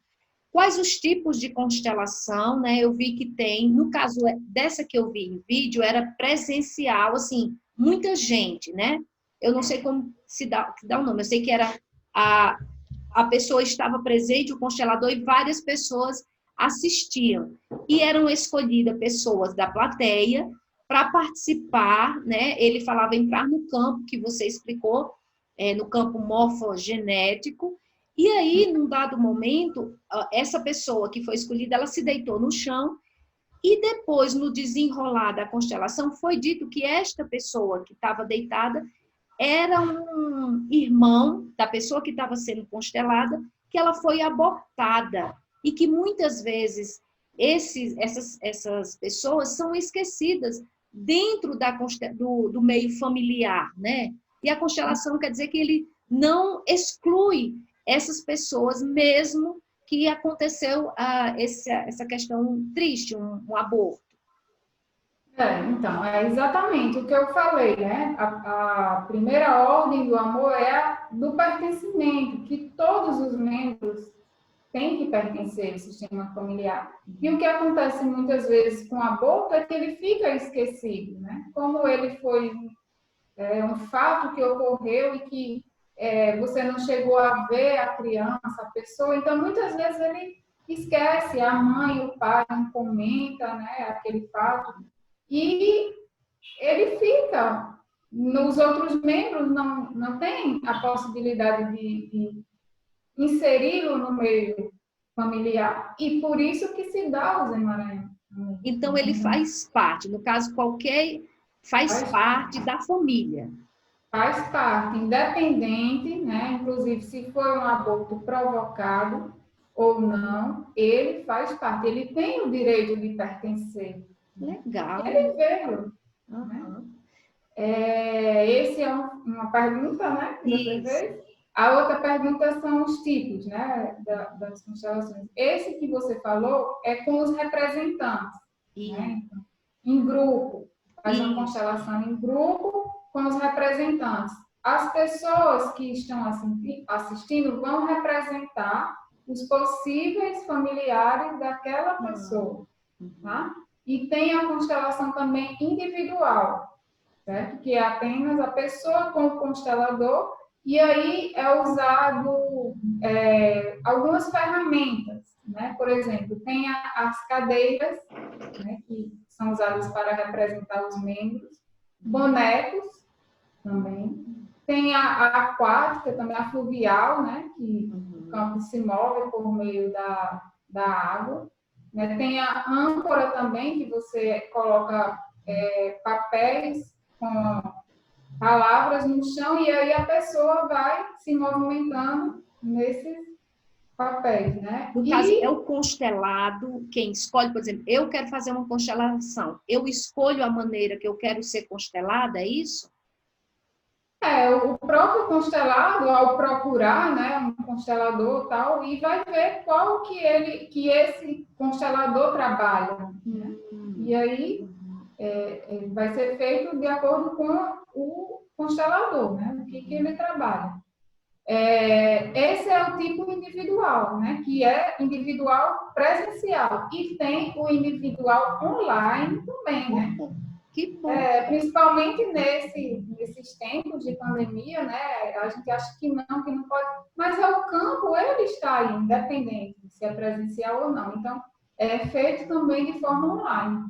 E: Quais os tipos de constelação, né? Eu vi que tem, no caso dessa que eu vi em vídeo, era presencial, assim, muita gente, né? Eu não sei como se dá o nome, eu sei que era a pessoa estava presente, o constelador, e várias pessoas assistiam. E eram escolhidas pessoas da plateia para participar, né? Ele falava entrar no campo que você explicou, no campo morfogenético. E aí, num dado momento, essa pessoa que foi escolhida, ela se deitou no chão e depois, no desenrolar da constelação, foi dito que esta pessoa que estava deitada era um irmão da pessoa que estava sendo constelada, que ela foi abortada e que muitas vezes essas pessoas são esquecidas dentro do meio familiar, né? E a constelação quer dizer que ele não exclui essas pessoas, mesmo que aconteceu essa questão triste, um aborto.
D: Então, é exatamente o que eu falei, né? A primeira ordem do amor é a do pertencimento, que todos os membros têm que pertencer ao sistema familiar. E o que acontece muitas vezes com o aborto é que ele fica esquecido, né? Como ele foi um fato que ocorreu e que você não chegou a ver a criança, a pessoa, então muitas vezes ele esquece, a mãe, o pai não comenta, né, aquele fato, e ele fica, nos outros membros não tem a possibilidade de inseri-lo no meio familiar, e por isso que se dá os emaranhamentos.
E: Então ele faz parte, no caso faz parte da família.
D: Faz parte, independente, né? Inclusive, se foi um aborto provocado ou não, ele faz parte, ele tem o direito de pertencer.
E: Legal.
D: Ele veio.
E: Uhum.
D: Né? Essa é uma pergunta, né? Que você fez. A outra pergunta são os tipos, né? Das constelações. Esse que você falou é com os representantes, né? Então, em grupo. Faz uma constelação em grupo com os representantes. As pessoas que estão assistindo vão representar os possíveis familiares daquela pessoa, tá? E tem a constelação também individual, certo? Que é apenas a pessoa com o constelador, e aí é usado algumas ferramentas, né? Por exemplo, tem as cadeiras, né, que são usadas para representar os membros, bonecos também, tem a aquática, também a fluvial, né, que o campo se move por meio da água, né? Tem a âncora também, que você coloca papéis com palavras no chão e aí a pessoa vai se movimentando nesses papéis, né?
E: No caso, é o constelado quem escolhe, por exemplo, eu quero fazer uma constelação, eu escolho a maneira que eu quero ser constelada, é isso?
D: O próprio constelado, ao procurar, né, um constelador tal, e vai ver qual que esse constelador trabalha, né? E aí vai ser feito de acordo com o constelador, né? O que ele trabalha. Esse é o tipo individual, né? Que é individual presencial. E tem o individual online também, né?
E: Que bom.
D: Principalmente nesses tempos de pandemia, né? A gente acha que não pode. Mas o campo, ele está aí, independente se é presencial ou não. Então, é feito também de forma online.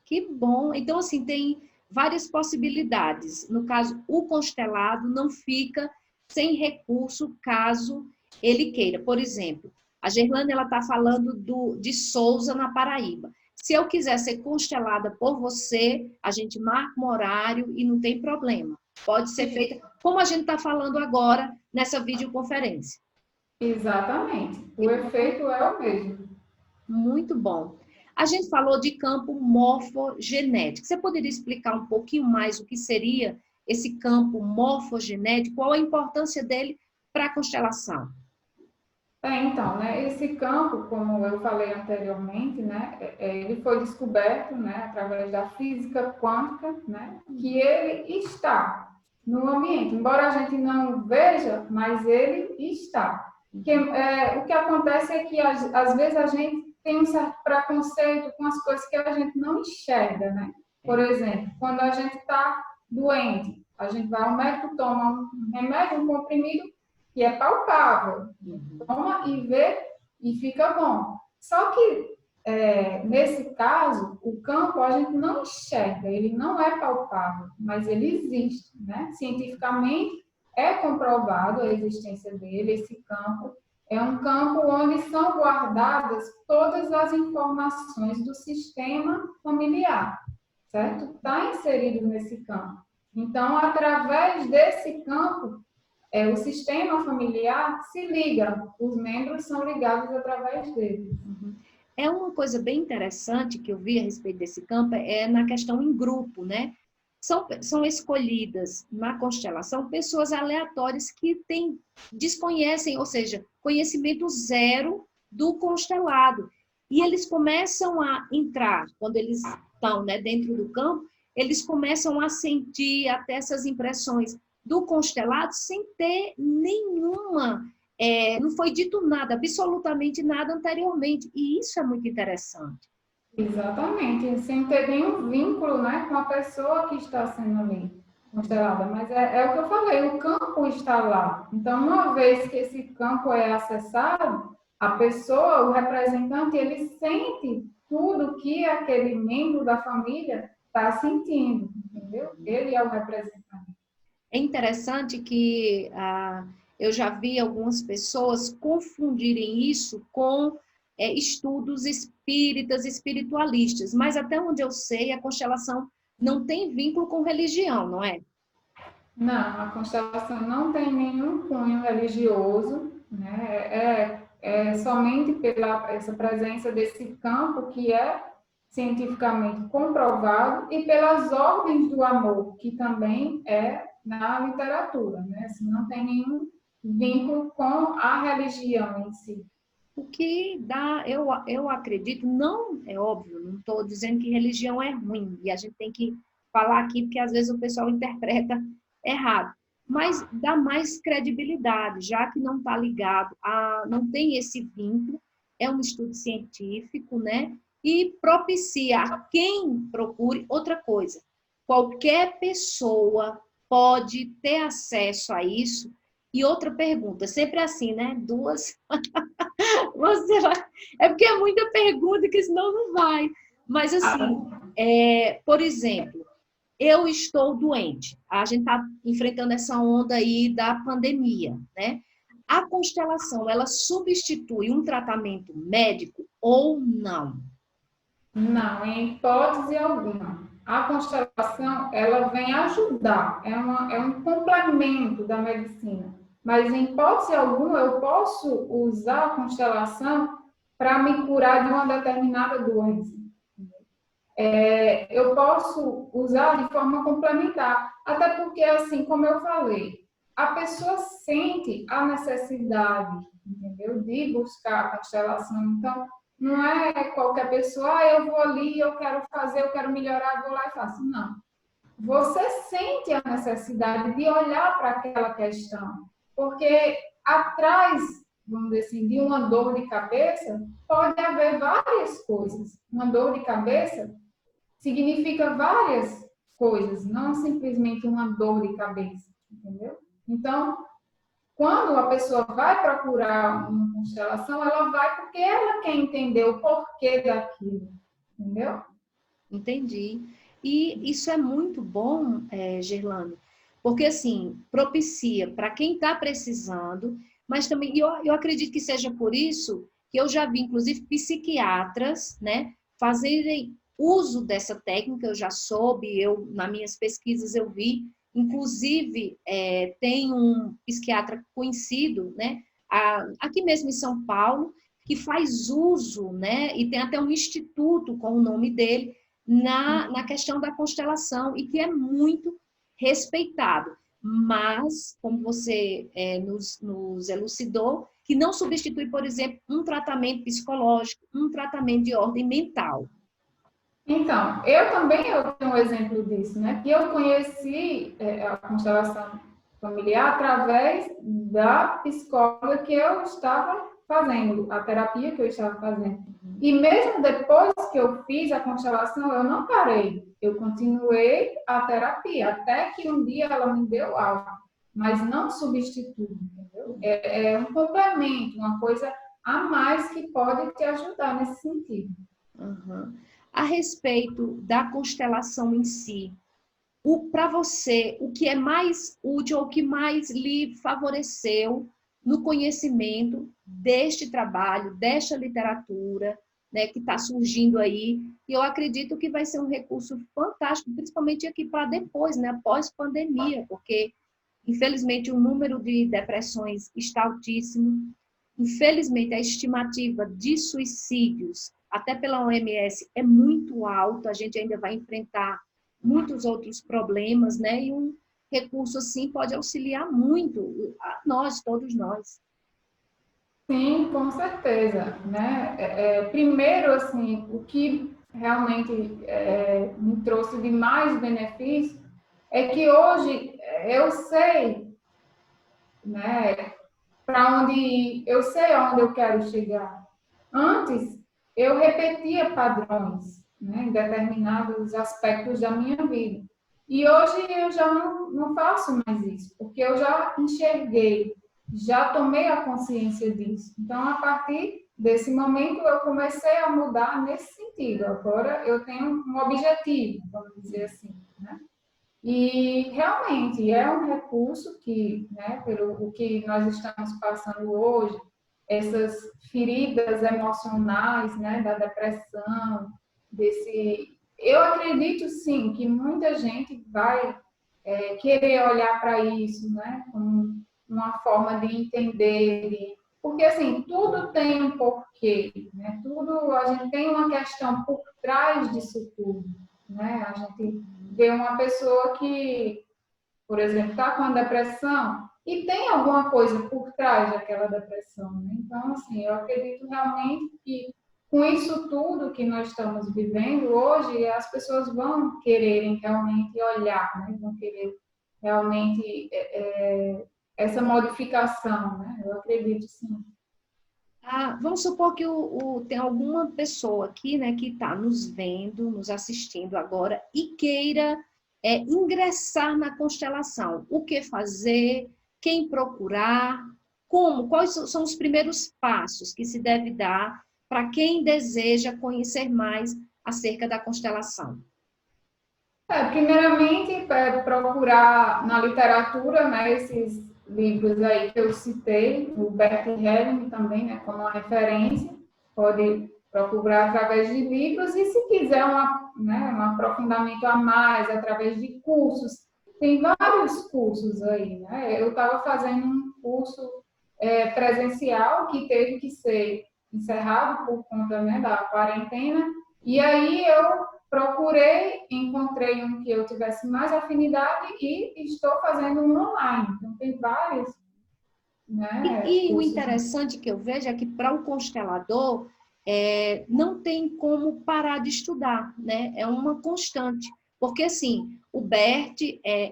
E: Que bom. Então, assim, tem várias possibilidades. No caso, o constelado não fica sem recurso caso ele queira. Por exemplo, a Gerlane está falando de Souza, na Paraíba. Se eu quiser ser constelada por você, a gente marca um horário e não tem problema. Pode ser feita como a gente está falando agora nessa videoconferência.
D: Exatamente. O efeito é o mesmo.
E: Muito bom. A gente falou de campo morfogenético. Você poderia explicar um pouquinho mais o que seria esse campo morfogenético? Qual a importância dele para a constelação?
D: Então, né, esse campo, como eu falei anteriormente, né, ele foi descoberto, né, através da física quântica, né, que ele está no ambiente. Embora a gente não veja, mas ele está. O que acontece é que, às vezes, a gente tem um certo preconceito com as coisas que a gente não enxerga, né? Por exemplo, quando a gente está doente, a gente vai ao médico, toma um remédio, um comprimido, que é palpável. Toma e vê e fica bom. Só que, nesse caso, o campo a gente não enxerga, ele não é palpável, mas ele existe, né? Cientificamente é comprovado a existência dele, esse campo. É um campo onde são guardadas todas as informações do sistema familiar, certo? Está inserido nesse campo. Então, através desse campo, o sistema familiar se liga, os membros são ligados através dele.
E: É uma coisa bem interessante que eu vi a respeito desse campo, na questão em grupo, né? São escolhidas na constelação pessoas aleatórias que desconhecem, ou seja, conhecimento zero do constelado. E eles começam a entrar, quando eles estão, né, dentro do campo, eles começam a sentir até essas impressões do constelado sem ter nenhuma, não foi dito nada, absolutamente nada anteriormente. E isso é muito interessante.
D: Exatamente, sem ter nenhum vínculo, né, com a pessoa que está sendo ali constelada. Mas é o que eu falei, o campo está lá. Então, uma vez que esse campo é acessado, a pessoa, o representante, ele sente tudo que aquele membro da família está sentindo, entendeu? Ele é o representante.
E: É interessante que eu já vi algumas pessoas confundirem isso com estudos espíritas, espiritualistas, mas até onde eu sei, a constelação não tem vínculo com religião, não é?
D: Não, a constelação não tem nenhum cunho religioso, né? É somente pela essa presença desse campo que é cientificamente comprovado e pelas ordens do amor, que também é na literatura, né? Assim, não tem nenhum vínculo com a religião em si.
E: O que dá, eu acredito, não é óbvio, não estou dizendo que religião é ruim, e a gente tem que falar aqui, porque às vezes o pessoal interpreta errado, mas dá mais credibilidade, já que não está ligado, não tem esse vínculo, é um estudo científico, né? e propicia a quem procure outra coisa. Qualquer pessoa pode ter acesso a isso. E outra pergunta, sempre assim, né? Duas. Você vai... É porque é muita pergunta que senão não vai. Mas assim, por exemplo, eu estou doente. A gente está enfrentando essa onda aí da pandemia, né? A constelação, ela substitui um tratamento médico ou não?
D: Não, em hipótese alguma. A constelação, ela vem ajudar, é um complemento da medicina. Mas em hipótese alguma, eu posso usar a constelação para me curar de uma determinada doença. Eu posso usar de forma complementar. Até porque, assim, como eu falei, a pessoa sente a necessidade, entendeu? De buscar a constelação. Então, não é qualquer pessoa, eu vou ali, eu quero fazer, eu quero melhorar, vou lá e faço. Não. Você sente a necessidade de olhar para aquela questão. Porque atrás, vamos dizer assim, de uma dor de cabeça, pode haver várias coisas. Uma dor de cabeça significa várias coisas, não simplesmente uma dor de cabeça, entendeu? Então, quando a pessoa vai procurar uma constelação, ela vai porque ela quer entender o porquê daquilo, entendeu?
E: Entendi. E isso é muito bom, Gerlane, porque assim, propicia para quem está precisando, mas também, eu acredito que seja por isso que eu já vi, inclusive, psiquiatras, né, fazerem uso dessa técnica, eu já soube, nas minhas pesquisas eu vi, inclusive, tem um psiquiatra conhecido, né, aqui mesmo em São Paulo, que faz uso, né, e tem até um instituto com o nome dele, na questão da constelação e que é muito respeitado. Mas, como você nos elucidou, que não substitui, por exemplo, um tratamento psicológico, um tratamento de ordem mental.
D: Então, eu tenho um exemplo disso, né? Que eu conheci a constelação familiar através da psicóloga que eu estava fazendo, a terapia que eu estava fazendo. E mesmo depois que eu fiz a constelação, eu não parei. Eu continuei a terapia, até que um dia ela me deu alta, mas não substitui, entendeu? É um complemento, uma coisa a mais que pode te ajudar nesse sentido.
E: Uhum. A respeito da constelação em si, para você, o que é mais útil, o que mais lhe favoreceu no conhecimento deste trabalho, desta literatura, né, que está surgindo aí, e eu acredito que vai ser um recurso fantástico, principalmente aqui para depois, né, pós-pandemia, porque, infelizmente, o número de depressões está altíssimo, infelizmente, a estimativa de suicídios, até pela OMS, é muito alta, a gente ainda vai enfrentar muitos outros problemas, né? E um recurso assim pode auxiliar muito a nós, todos nós.
D: Sim, com certeza, né? Primeiro, assim, o que realmente me trouxe de mais benefício é que hoje eu sei, né, para onde ir, eu sei aonde eu quero chegar. Antes, eu repetia padrões, né, em determinados aspectos da minha vida. E hoje eu já não faço mais isso, porque eu já enxerguei, já tomei a consciência disso. Então, a partir desse momento, eu comecei a mudar nesse sentido. Agora, eu tenho um objetivo, vamos dizer assim, né? E realmente é um recurso que, né, pelo o que nós estamos passando hoje, essas feridas emocionais, né, da depressão, eu acredito sim que muita gente vai querer olhar para isso, né, como uma forma de entender, porque assim tudo tem um porquê, né? Tudo a gente tem uma questão por trás disso tudo, né? A gente vê uma pessoa que, por exemplo, está com a depressão e tem alguma coisa por trás daquela depressão, né? Então, assim, eu acredito realmente que com isso tudo que nós estamos vivendo hoje, as pessoas vão quererem realmente olhar, né? Vão querer realmente essa modificação, né? Eu acredito sim.
E: Vamos supor que tem alguma pessoa aqui, né, que está nos vendo, nos assistindo agora e queira ingressar na constelação. O que fazer? Quem procurar? Como? Quais são os primeiros passos que se deve dar para quem deseja conhecer mais acerca da constelação?
D: Primeiramente, procurar na literatura, né, esses livros aí que eu citei, o Bert Helling também, né, como uma referência, pode procurar através de livros, e se quiser um aprofundamento a mais, através de cursos, tem vários cursos aí, né? Eu estava fazendo um curso presencial que teve que ser encerrado por conta, né, da quarentena, e aí eu procurei, encontrei um que eu tivesse mais afinidade e estou fazendo um online. Então, tem vários, né,
E: E o
D: cursos.
E: interessante que eu vejo é que para o constelador não tem como parar de estudar, né? É uma constante. Porque, assim, o Bert,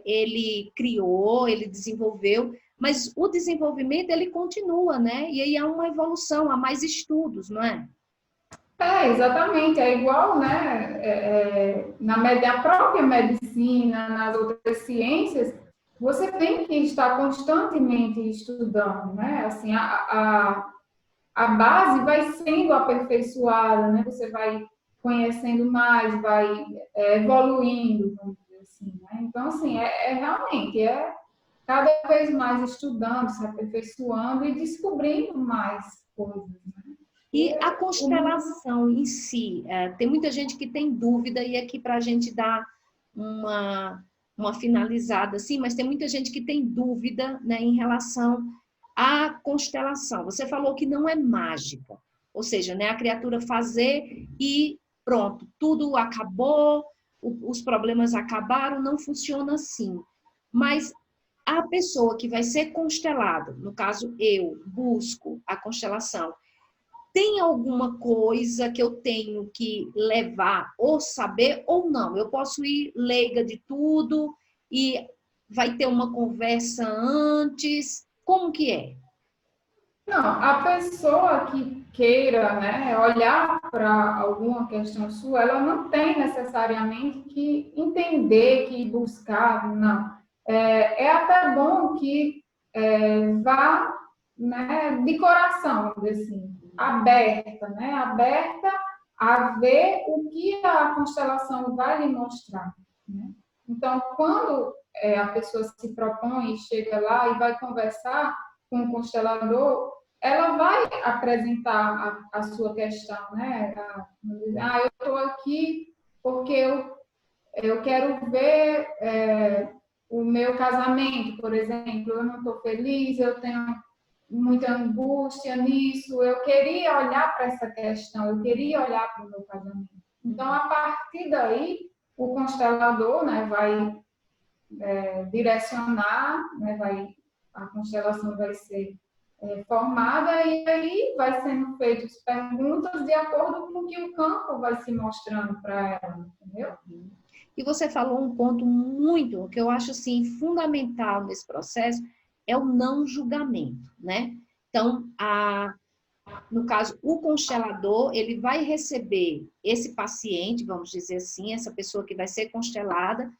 E: ele criou, ele desenvolveu, mas o desenvolvimento, ele continua, né? E aí há uma evolução, há mais estudos, não é?
D: Exatamente, é igual, né? Na própria medicina, nas outras ciências, você tem que estar constantemente estudando, né? Assim, a base vai sendo aperfeiçoada, né? Você vai conhecendo mais, vai evoluindo, vamos dizer assim, né? Então, assim, realmente, cada vez mais estudando, se aperfeiçoando e descobrindo mais coisas, né?
E: E a constelação em si, tem muita gente que tem dúvida, e aqui para a gente dar uma finalizada assim, mas tem muita gente que tem dúvida, né, em relação à constelação. Você falou que não é mágica, ou seja, né, a criatura fazer e pronto, tudo acabou, os problemas acabaram, não funciona assim. Mas a pessoa que vai ser constelada, no caso eu busco a constelação, tem alguma coisa que eu tenho que levar ou saber ou não? Eu posso ir leiga de tudo e vai ter uma conversa antes? Como que é?
D: Não, a pessoa que queira, né, olhar para alguma questão sua, ela não tem necessariamente que entender, que buscar, não. É até bom que vá, né, de coração, vamos dizer assim, aberta, né, aberta a ver o que a constelação vai lhe mostrar, né? Então, quando a pessoa se propõe e chega lá e vai conversar com o constelador, ela vai apresentar a sua questão, né? Eu estou aqui porque eu quero ver o meu casamento, por exemplo, eu não estou feliz, eu tenho muita angústia nisso, eu queria olhar para essa questão, eu queria olhar para o meu casamento. Então, a partir daí, o constelador, né, vai direcionar, né, a constelação vai ser formada, e aí vai sendo feitas perguntas de acordo com o que o campo vai se mostrando para ela, entendeu?
E: E você falou um ponto muito, que eu acho assim, fundamental nesse processo, é o não julgamento, né? Então, no caso, o constelador, ele vai receber esse paciente, vamos dizer assim, essa pessoa que vai ser constelada,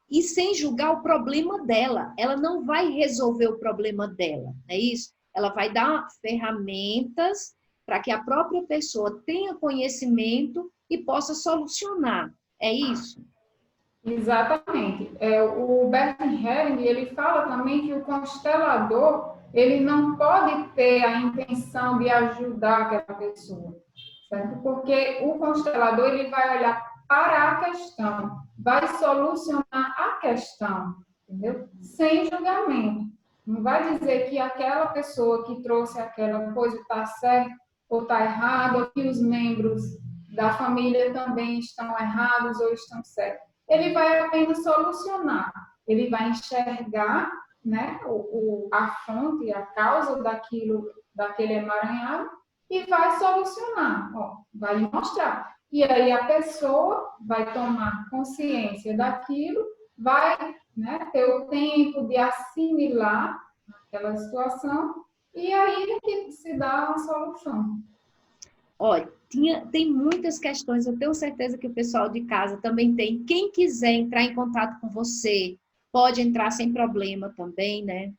E: e sem julgar o problema dela. Ela não vai resolver o problema dela, é isso? Ela vai dar ferramentas para que a própria pessoa tenha conhecimento e possa solucionar. É isso?
D: Exatamente. O Bert Helling, ele fala também que o constelador, ele não pode ter a intenção de ajudar aquela pessoa, certo? Porque o constelador, ele vai olhar para a questão, vai solucionar a questão, entendeu? Sem julgamento. Não vai dizer que aquela pessoa que trouxe aquela coisa está certa ou está errada, ou que os membros da família também estão errados ou estão certos. Ele vai apenas solucionar, ele vai enxergar, né, a fonte, a causa daquele emaranhado, e vai solucionar, vai mostrar. E aí a pessoa vai tomar consciência daquilo, vai, né, ter o tempo de assimilar aquela situação e aí que se dá uma solução.
E: Olha, tem muitas questões, eu tenho certeza que o pessoal de casa também tem. Quem quiser entrar em contato com você, pode entrar sem problema também, né?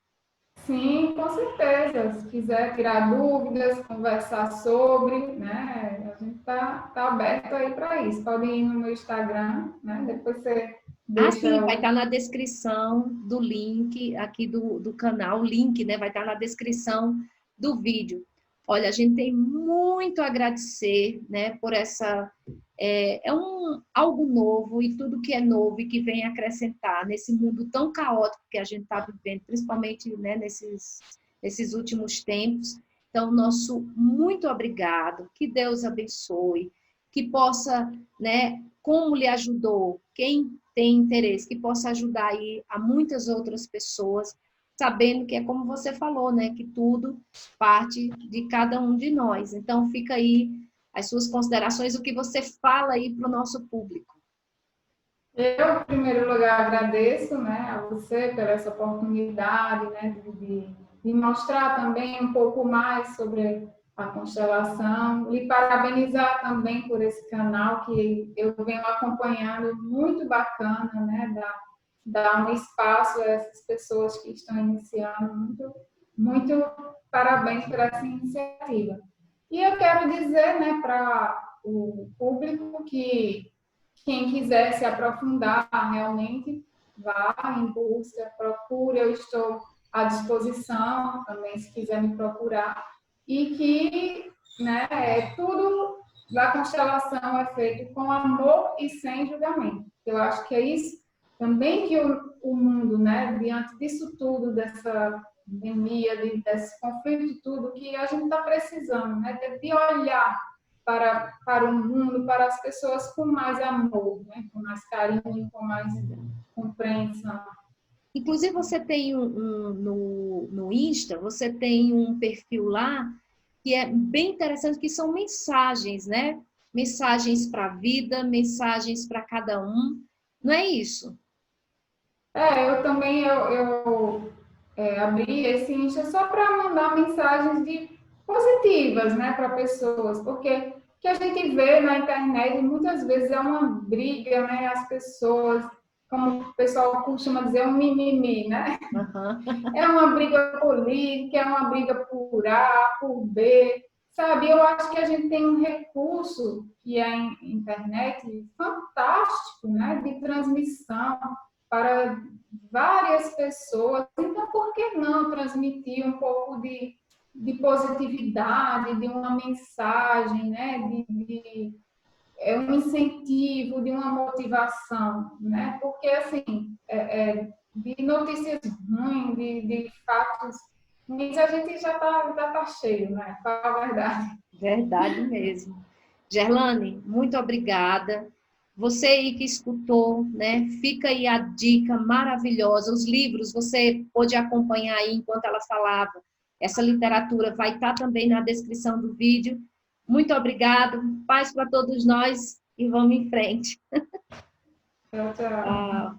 D: Sim, com certeza. Se quiser tirar dúvidas, conversar sobre, né? A gente tá aberto aí para isso. Pode ir no meu Instagram, né? Depois você
E: Ah,
D: deixa
E: sim, vai
D: o.
E: estar na descrição do link aqui do canal, o link, né? Vai estar na descrição do vídeo. Olha, a gente tem muito a agradecer, né, por essa... algo novo e tudo que é novo e que vem acrescentar nesse mundo tão caótico que a gente está vivendo, principalmente, né, nesses últimos tempos. Então, nosso muito obrigado, que Deus abençoe, que possa, né, como lhe ajudou, quem tem interesse, que possa ajudar aí a muitas outras pessoas, sabendo que é como você falou, né, que tudo parte de cada um de nós. Então, fica aí as suas considerações, o que você fala aí para o nosso público.
D: Eu, em primeiro lugar, agradeço, né, a você pela essa oportunidade, né, de mostrar também um pouco mais sobre a constelação, e parabenizar também por esse canal que eu venho acompanhando, muito bacana, né, dar um espaço a essas pessoas que estão iniciando, muito parabéns por essa iniciativa. E eu quero dizer, né, para o público que quem quiser se aprofundar realmente, vá em busca, procure, eu estou à disposição também, se quiser me procurar. E que, né, tudo da constelação é feito com amor e sem julgamento. Eu acho que é isso também que o mundo, né, diante disso tudo, dessa pandemia, desse conflito tudo, que a gente está precisando, né, de olhar para o mundo, para as pessoas com mais amor, né? Com mais carinho, com mais compreensão.
E: Inclusive, você tem no Insta, você tem um perfil lá que é bem interessante, que são mensagens, né? Mensagens para a vida, mensagens para cada um. Não é isso?
D: Eu também abri esse Insta só para mandar mensagens positivas, né, para pessoas, porque o que a gente vê na internet muitas vezes é uma briga, né, as pessoas, como o pessoal costuma dizer, um mimimi, né?
E: Uhum.
D: É uma briga política, é uma briga por A, por B, sabe? Eu acho que a gente tem um recurso, que é a internet, fantástico, né? De transmissão para várias pessoas. Então, por que não transmitir um pouco de positividade, de uma mensagem, né? É um incentivo, de uma motivação, né? Porque, assim, de notícias ruins, de fatos ruins, a gente já tá cheio, né? Fala a verdade.
E: Verdade mesmo. Gerlane, muito obrigada. Você aí que escutou, né? Fica aí a dica maravilhosa. Os livros você pôde acompanhar aí enquanto ela falava. Essa literatura vai estar também na descrição do vídeo. Muito obrigado. Paz para todos nós e vamos em frente.
D: Tchau, tchau.
E: Ah.